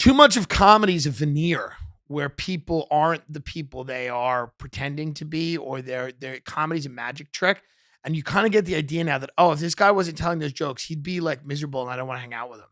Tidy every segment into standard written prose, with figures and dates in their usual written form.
too much of comedy is a veneer where people aren't the people they are pretending to be, or their comedy's a magic trick. And you kind of get the idea now that, oh, if this guy wasn't telling those jokes, he'd be like miserable and I don't want to hang out with him.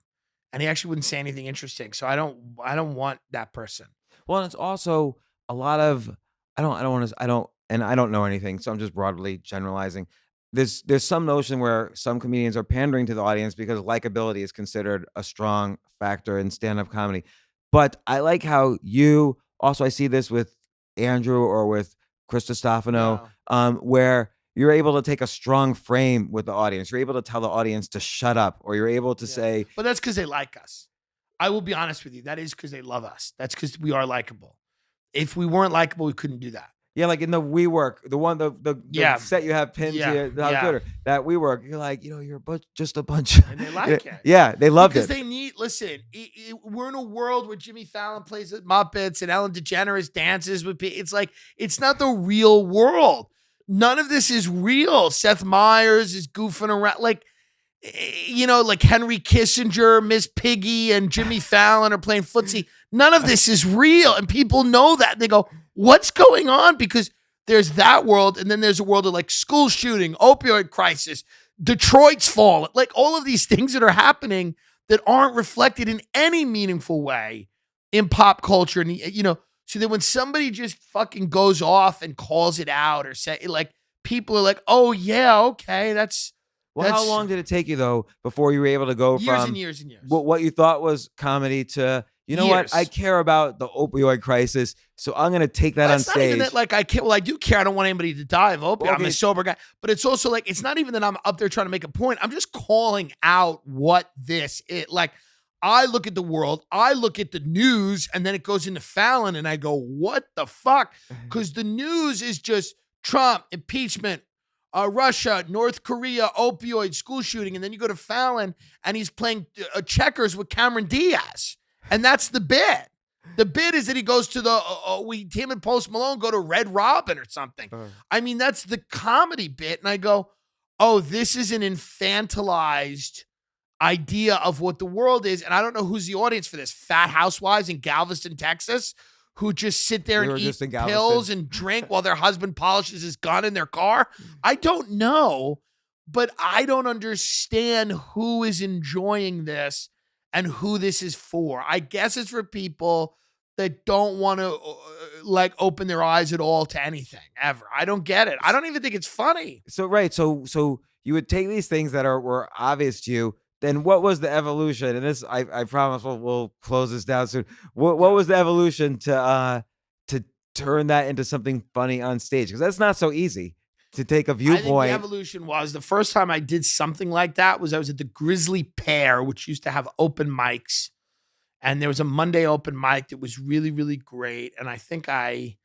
And he actually wouldn't say anything interesting. So I don't want that person. Well, and it's also a lot of I don't know anything, so I'm just broadly generalizing. There's some notion where some comedians are pandering to the audience because likability is considered a strong factor in stand-up comedy. But I like how you also, I see this with Andrew or with Chris Stefano, Yeah. where you're able to take a strong frame with the audience. You're able to tell the audience to shut up, or you're able to Yeah. say, But that's because they like us. I will be honest with you. That is because they love us. That's because we are likable. If we weren't likable, we couldn't do that. yeah, like in the WeWork, the one, the Yeah. set you have pinned Yeah. to your Yeah. Twitter, that WeWork, you're like, you're just a bunch. And they like it. Yeah, they loved Because it. they need, listen, we're in a world where Jimmy Fallon plays at Muppets and Ellen DeGeneres dances with people. It's like, it's not the real world. None of this is real. Seth Meyers is goofing around. Like, like Henry Kissinger, Miss Piggy, and Jimmy Fallon are playing footsie. None of this is real. And people know that. They go, what's going on? Because there's that world. And then there's a world of like school shooting, opioid crisis, Detroit's fallen. Like all of these things that are happening that aren't reflected in any meaningful way in pop culture. And, so that when somebody just fucking goes off and calls it out or say, like, people are like, oh, yeah, okay, that's. Well, how long did it take you though before you were able to go Years from and years and years. what you thought was comedy to, what, Years. I care about the opioid crisis, so I'm going to take that on It's not stage. even that, like, I can't. Well, I do care. I don't want anybody to die of opiate. I'm Okay. a sober guy. But it's also like, it's not even that I'm up there trying to make a point. I'm just calling out what this is. Like, I look at the world, I look at the news, and then it goes into Fallon, and I go, what the fuck? Because the news is just Trump, impeachment, Russia, North Korea, opioid, school shooting. And then you go to Fallon, and he's playing checkers with Cameron Diaz. And that's the bit. The bit is that he goes to him and Post Malone go to Red Robin or something. I mean, that's the comedy bit. And I go, oh, this is an infantilized idea of what the world is. And I don't know who's the audience for this. Fat housewives in Galveston, Texas, who just sit there and eat pills and drink while their husband polishes his gun in their car. I don't know, but I don't understand who is enjoying this and who this is for. I guess it's for people that don't want to like open their eyes at all to anything ever. I don't get it. I don't even think it's funny. So right, so you would take these things that were obvious to you. Then what was the evolution? And this, I promise we'll close this down soon. What was the evolution to turn that into something funny on stage? Because that's not so easy to take a viewpoint. I think the evolution was the first time I did something like that was I was at the Grizzly Pear, which used to have open mics. And there was a Monday open mic that was really, really great. And I think I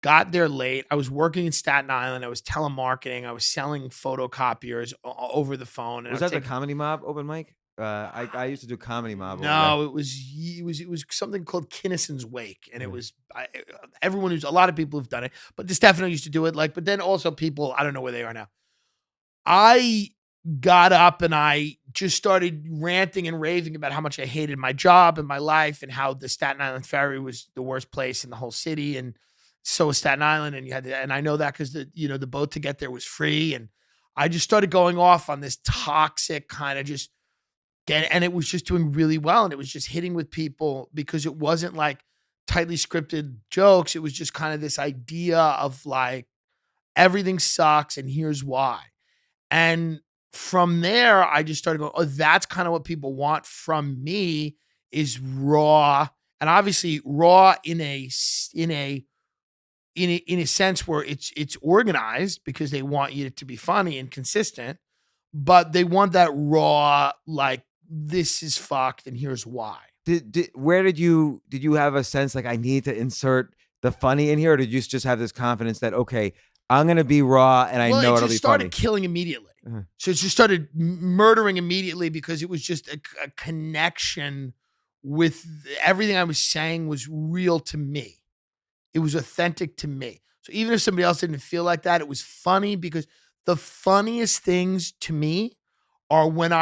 got there late. I was working in Staten Island. I was telemarketing. I was selling photocopiers over the phone. And Was that the Comedy Mob open mic? I used to do Comedy Mob. No, it was something called Kinnison's Wake, and it was a lot of people have done it, but Stefano used to do it. But then also people, I don't know where they are now. I got up and I just started ranting and raving about how much I hated my job and my life, and how the Staten Island ferry was the worst place in the whole city, and so was Staten Island, and and I know that because the boat to get there was free, and I just started going off on this toxic kind of and it was just doing really well. And it was just hitting with people because it wasn't like tightly scripted jokes. It was just kind of this idea of like, everything sucks and here's why. And from there, I just started going, oh, that's kind of what people want from me, is raw. And obviously raw in a sense where it's organized because they want you to be funny and consistent, but they want that raw, like, this is fucked and here's why. Did you have a sense like, I need to insert the funny in here, or did you just have this confidence that, okay, I'm gonna be raw and I know it'll be funny? It just started killing immediately. So it just started murdering immediately because it was just a connection with everything I was saying was real to me. It was authentic to me. So even if somebody else didn't feel like that, it was funny, because the funniest things to me are when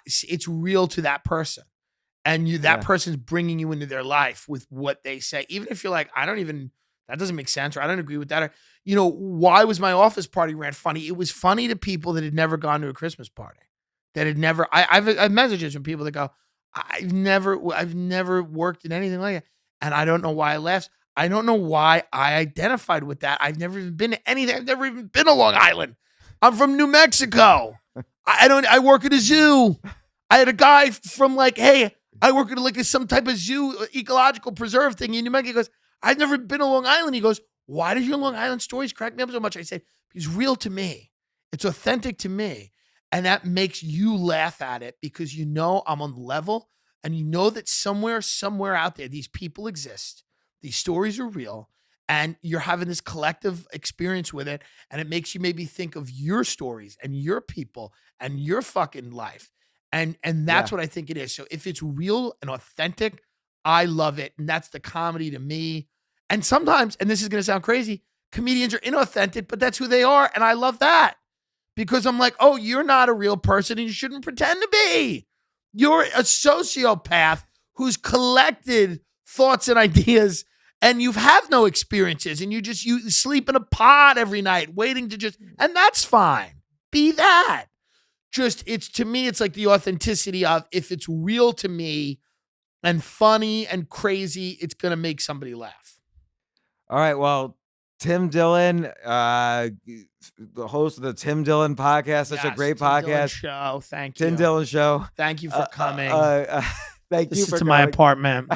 it's real to that person. and that Yeah. person's bringing you into their life with what they say, even if you're like, that doesn't make sense, or I don't agree with that, or why was my office party rant funny? It was funny to people that had never gone to a Christmas party, that had never. I've messages from people that go, I've never worked in anything like that, and I don't know why I laughed. I don't know why I identified with that. I've never even been to anything. I've never even been to Long Island. I'm from New Mexico. I work at a zoo. I had a guy from hey, I work at some type of zoo, ecological preserve thing in New Mexico. He goes, I've never been to Long Island. He goes, why do your Long Island stories crack me up so much? I said, it's real to me. It's authentic to me. And that makes you laugh at it because I'm on the level, and that somewhere out there, these people exist. These stories are real, and you're having this collective experience with it, and it makes you maybe think of your stories and your people and your fucking life. And that's what I think it is. So if it's real and authentic, I love it. And that's the comedy to me. And sometimes, and this is going to sound crazy, comedians are inauthentic, but that's who they are. And I love that because I'm like, oh, you're not a real person and you shouldn't pretend to be. You're a sociopath who's collected thoughts and ideas, and you have no experiences, and you sleep in a pod every night waiting to and that's fine. Be that. To me, it's like the authenticity of, if it's real to me and funny and crazy, it's going to make somebody laugh. All right. Well, Tim Dillon, the host of the Tim Dillon podcast, such a great podcast. Dillon Show. Thank you. Tim Dillon Show. Thank you for coming. Thank this you is for to coming. my apartment.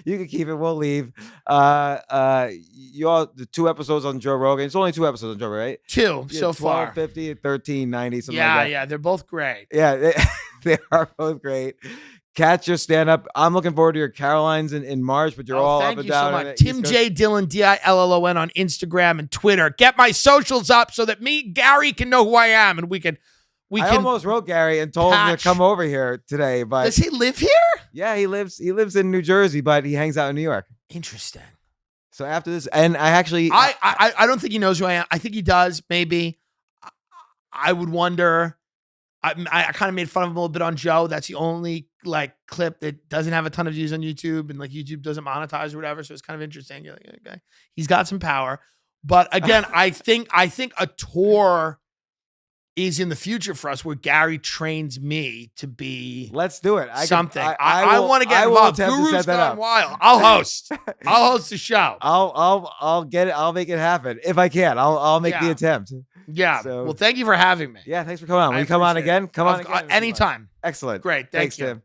You can keep it. We'll leave. The 2 episodes on Joe Rogan. It's only 2 episodes on Joe Rogan, right? 2 so far. 1250, 1390, something yeah, like that. Yeah, they're both great. Yeah, they are both great. Catch your stand-up. I'm looking forward to your Carolines in March, but you're all up and down. Thank you so much. Tim J. Dillon, Dillon on Instagram and Twitter. Get my socials up so that Gary can know who I am, and we can. I almost wrote Gary and told him to come over here today, but does he live here? Yeah, he lives in New Jersey, but he hangs out in New York. Interesting. So after this, and I actually, I don't think he knows who I am. I think he does. Maybe. I would wonder. I kind of made fun of him a little bit on Joe. That's the only clip that doesn't have a ton of views on YouTube, and YouTube doesn't monetize or whatever. So it's kind of interesting. You're like, okay, he's got some power, but again, I think a tour is in the future for us where Gary trains me to be. Let's do it. Something. I want to get involved. Guru's Gone Wild. I'll host. I'll host the show. I'll get it. I'll make it happen if I can. I'll make the attempt. Yeah. So, well, thank you for having me. Yeah. Thanks for coming on. Will you come on again? Come on again. Anytime. Excellent. Great. Thanks, Tim.